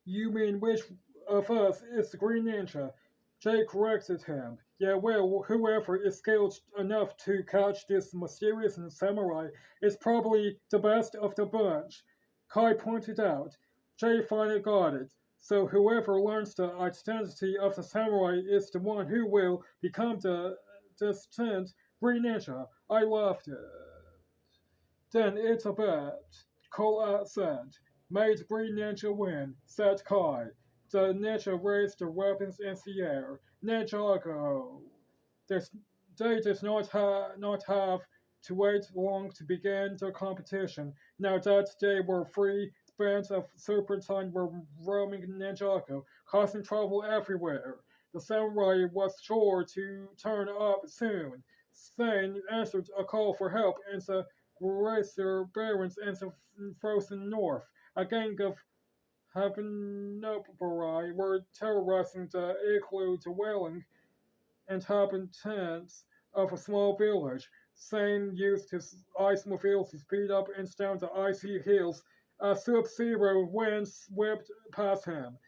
You mean which of us is the Green Ninja? Jay corrected him. Yeah, well, whoever is skilled enough to catch this mysterious samurai is probably the best of the bunch. Kai pointed out. Jay finally got it. So whoever learns the identity of the samurai is the one who will become the distant Green Ninja. I loved it. Then it's a bet, Cole said. May the Green Ninja win, said Kai. The ninja raised their weapons in the air. Ninjago! There's, they did not have to wait long to begin the competition. Now that they were free, bands of serpentine were roaming Ninjago, causing trouble everywhere. The samurai was sure to turn up soon. Sane answered a call for help in the Glacier Barrens in the frozen north. A gang of Habanobari were terrorizing the igloo dwelling inhabitants of a small village. Sane used his ice mobile to speed up and down the icy hills. A sub-zero wind swept past him,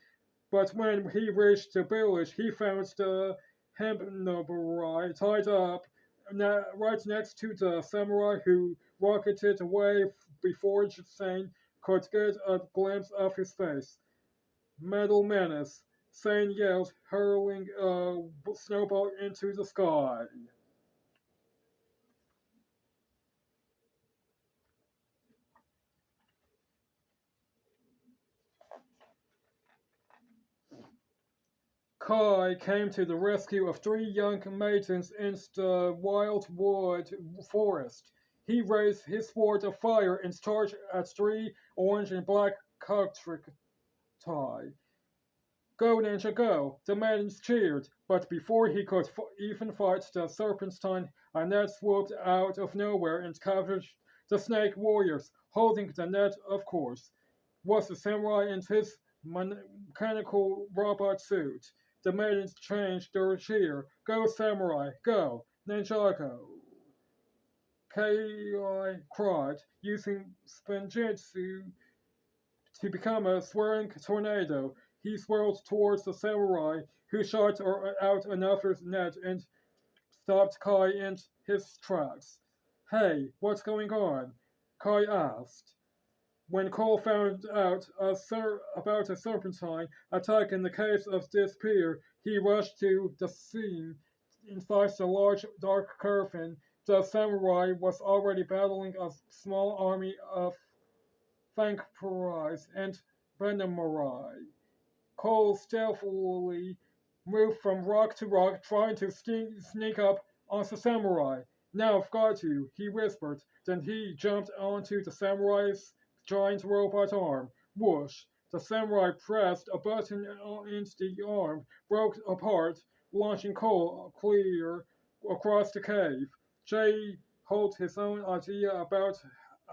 but when he reached the village, he found the Habanobari tied up right next to the samurai who rocketed away before Sane could get a glimpse of his face. Metal menace, Sane yelled, hurling a snowball into the sky. Kai came to the rescue of three young maidens in the wildwood forest. He raised his sword of fire and charged at three orange and black cacti. Go, Ninja, go! The maidens cheered, but before he could even fight the serpentine, a net swooped out of nowhere and captured the snake warriors. Holding the net, of course, was the samurai in his mechanical robot suit. The maidens changed their cheer. Go, samurai, go! Ninjago! Kai cried, using spinjitzu to become a swirling tornado. He swirled towards the samurai, who shot out another net and stopped Kai in his tracks. Hey, what's going on? Kai asked. When Cole found out about a serpentine attack in the caves of Despair, he rushed to the scene. Inside the large dark cavern, the samurai was already battling a small army of Vampires and Venomorai. Cole stealthily moved from rock to rock, trying to sneak up on the samurai. Now I've got you, he whispered. Then he jumped onto the samurai's giant robot arm. Whoosh! The samurai pressed a button and the arm broke apart, launching Cole clear across the cave. Jay holds his own idea about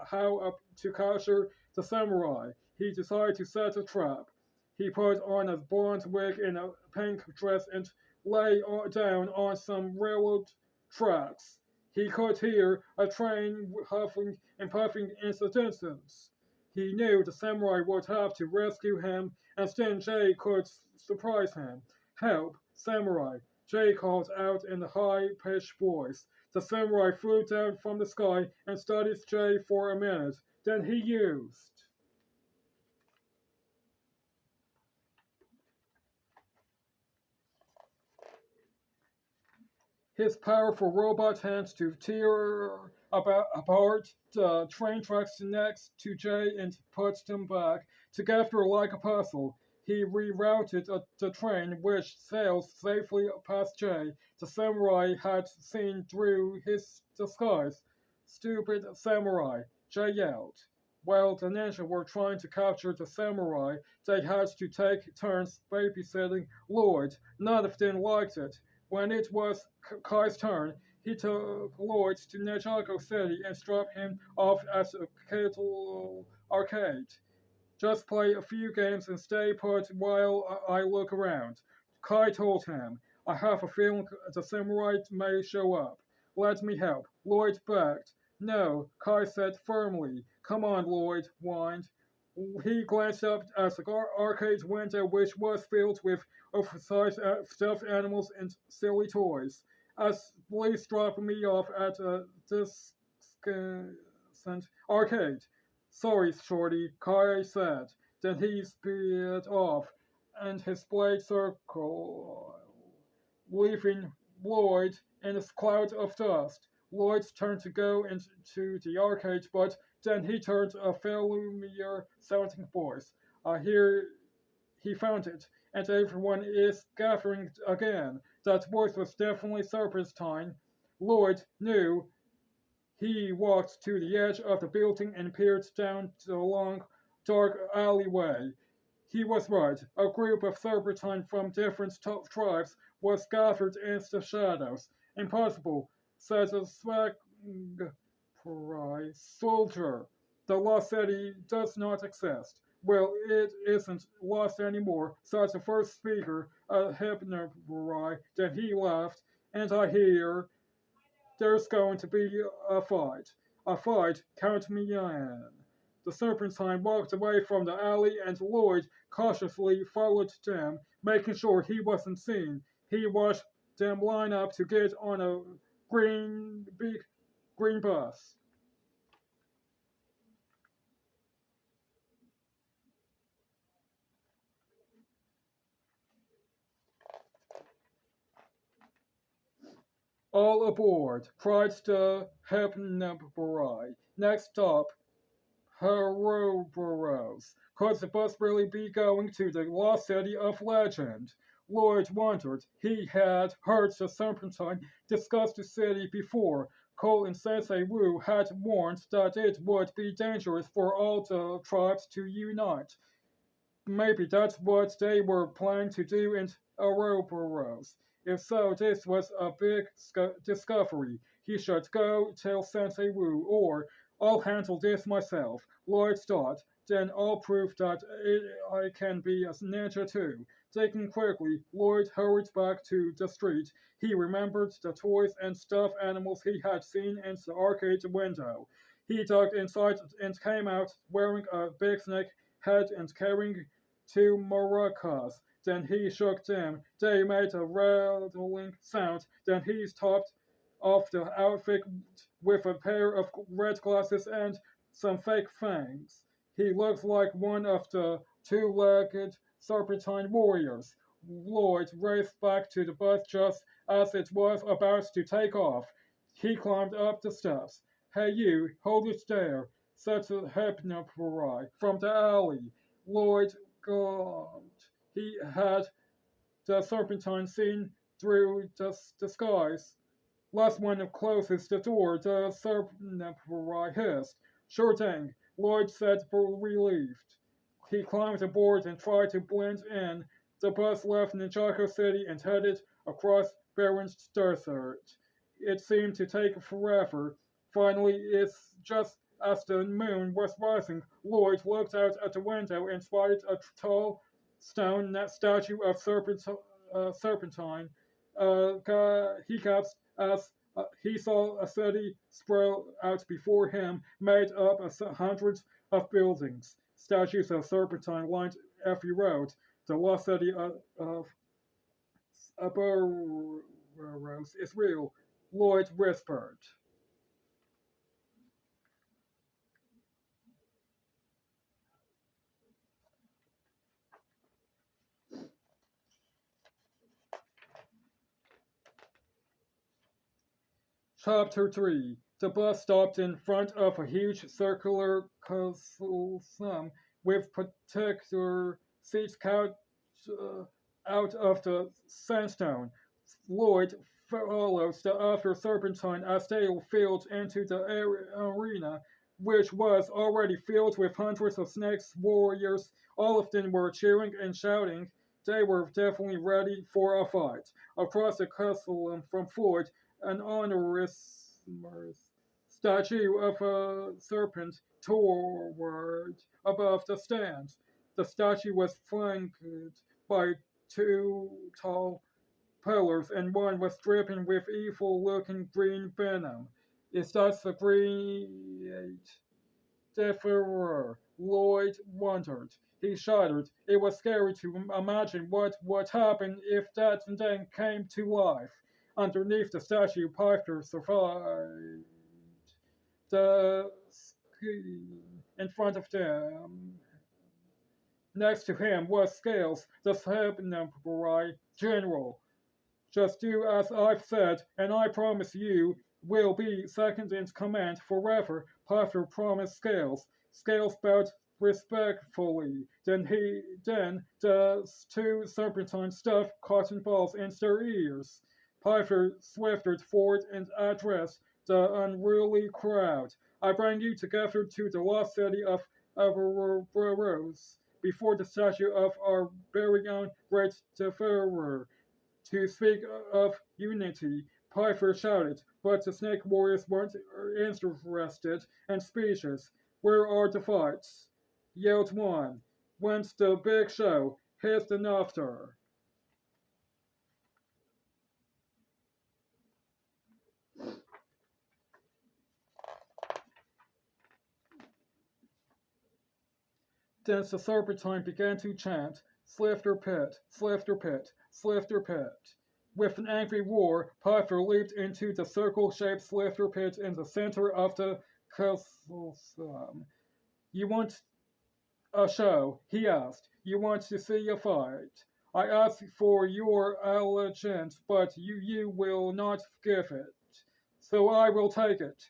how to capture the samurai. He decided to set a trap. He put on a blonde wig and a pink dress and lay down on some railroad tracks. He could hear a train huffing and puffing in the distance. He knew the samurai would have to rescue him, and then Jay could surprise him. Help, samurai! Jay called out in a high-pitched voice. The samurai flew down from the sky and studied Jay for a minute. Then he used his powerful robot hands to tear apart the train tracks next to Jay and put them back together like a puzzle. He rerouted the train, which sailed safely past Jay. The samurai had seen through his disguise. Stupid samurai, Jay yelled. While the ninja were trying to capture the samurai, they had to take turns babysitting Lloyd. None of them liked it. When it was Kai's turn, he took Lloyd to Ninjago City and dropped him off at a cattle arcade. Just play a few games and stay put while I look around. Kai told him. I have a feeling the samurai may show up. Let me help. Lloyd begged. No, Kai said firmly. Come on, Lloyd whined. He glanced up at the arcade window, which was filled with oversized stuffed animals and silly toys. As police dropped me off at a distant arcade. Sorry, Shorty, Kai said. Then he sped off, and his blade circled, leaving Lloyd in a cloud of dust. Lloyd turned to go into the arcade, but then he heard a familiar sounding voice. I hear he found it, and everyone is gathering again. That voice was definitely Serpentine. Lloyd knew. He walked to the edge of the building and peered down the long, dark alleyway. He was right. A group of Serpentine from different tribes was gathered in the shadows. Impossible, said a prize soldier. The lost city does not exist. Well, it isn't lost anymore, said the first speaker, a hypnobrai. Then he laughed, and I hear there's going to be a fight. A fight, count me in. The Serpentine walked away from the alley and Lloyd cautiously followed them, making sure he wasn't seen. He watched them line up to get on a big green bus. All aboard, cried the Hypnobride. Next stop, Heroboros. Could the bus really be going to the lost city of legend? Lloyd wondered. He had heard the Serpentine discuss the city before. Cole and Sensei Wu had warned that it would be dangerous for all the tribes to unite. Maybe that's what they were planning to do in Ouroboros. If so, this was a big discovery. He should go tell Sensei Wu, or I'll handle this myself. Lloyd thought. Then I'll prove that I can be a ninja too. Thinking quickly, Lloyd hurried back to the street. He remembered the toys and stuffed animals he had seen in the arcade window. He dug inside and came out wearing a big snake head and carrying two maracas. Then he shook them. They made a rattling sound. Then he topped off the outfit with a pair of red glasses and some fake fangs. He looked like one of the two-legged serpentine warriors. Lloyd raced back to the bus just as it was about to take off. He climbed up the steps. Hey you, hold it there, said the hypnopori from the alley. Lloyd gulped. He had the serpentine seen through the disguise. Last one closes the door, the serpentine hissed. Sure thing, Lloyd said, relieved. He climbed aboard and tried to blend in. The bus left Ninjago City and headed across Baron's Desert. It seemed to take forever. Finally, it's just as the moon was rising, Lloyd looked out at the window and spotted a tall stone statue of Serpentine. He gasped as he saw a city spread out before him, made up of hundreds of buildings. Statues of Serpentine lined every road. The lost city of Aberos is real, Lloyd whispered. Chapter 3. The bus stopped in front of a huge circular coliseum with particular seats cut out of the sandstone. Lloyd followed the after serpentine as they filled into the arena, which was already filled with hundreds of snakes warriors. All of them were cheering and shouting. They were definitely ready for a fight. Across the castle from Floyd, an honorous statue of a serpent towered above the stand. The statue was flanked by two tall pillars, and one was dripping with evil looking green venom. Is that the great Deferrer? Lloyd wondered. He shuddered. It was scary to imagine what would happen if that thing came to life. Underneath the statue, Piper survived. The screen in front of them. Next to him was Scales, the Samurai general. Just do as I've said, and I promise you will be second in command forever, Piper promised Scales. Scales bowed respectfully. Then the two serpentines stuffed cotton balls in their ears. Piper swifted forward and addressed the unruly crowd. I bring you together to the lost city of Everose, before the statue of our very own great Devourer. To speak of unity, Piper shouted, but the snake warriors weren't interested in speeches. Where are the fights? Yelled one. When's the big show? Hissed another. Then the serpentine began to chant, Slifter Pit, Slifter Pit, Slifter Pit. With an angry roar, Piper leaped into the circle-shaped Slifter Pit in the center of the castle. You want a show? He asked. You want to see a fight? I ask for your allegiance, but you will not give it. So I will take it.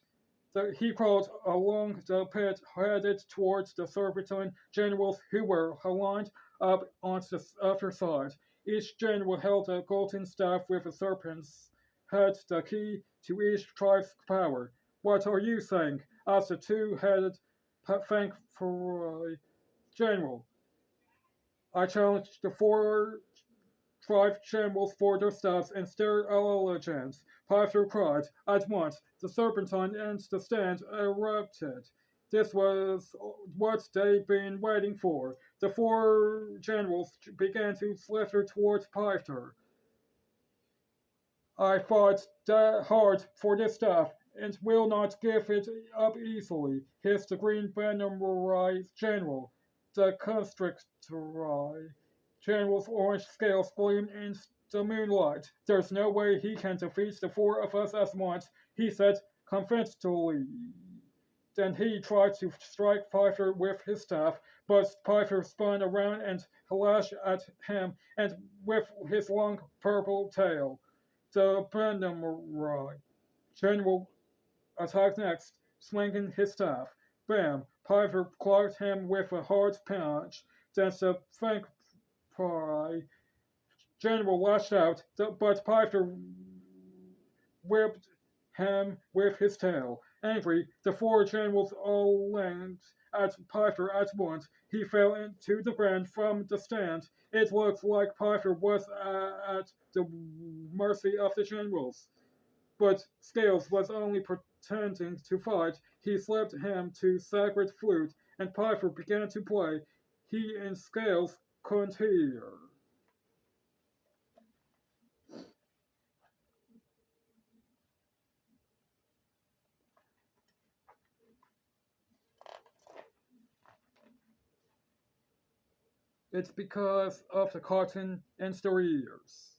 He crawled along the pit, headed towards the serpentine generals who were lined up on the other side. Each general held a golden staff with a serpent's head, the key to each tribe's power. What are you saying? Asked the two-headed thankful general. I challenge the four tribe generals for their staffs and their allegiance. Piper cried. At once, the serpentine and the stand erupted. This was what they'd been waiting for. The four generals began to slither towards Piper. I fought hard for this staff and will not give it up easily, hissed the Green Banner general. The Constrictor general's orange scales gleamed in the moonlight. There's no way he can defeat the four of us at once, he said confidently. Then he tried to strike Piper with his staff, but Piper spun around and lashed at him and with his long purple tail. The Bannerite general attacked next, swinging his staff. Bam! Piper clocked him with a hard punch. Then the Vampire general lashed out, but Piper whipped him with his tail. Angry, the four generals all lunged at Piper at once. He fell into the ground from the stand. It looked like Piper was at the mercy of the generals. But Scales was only pretending to fight. He slipped him to sacred flute, and Piper began to play. He and Scales couldn't hear. It's because of the cotton in their ears.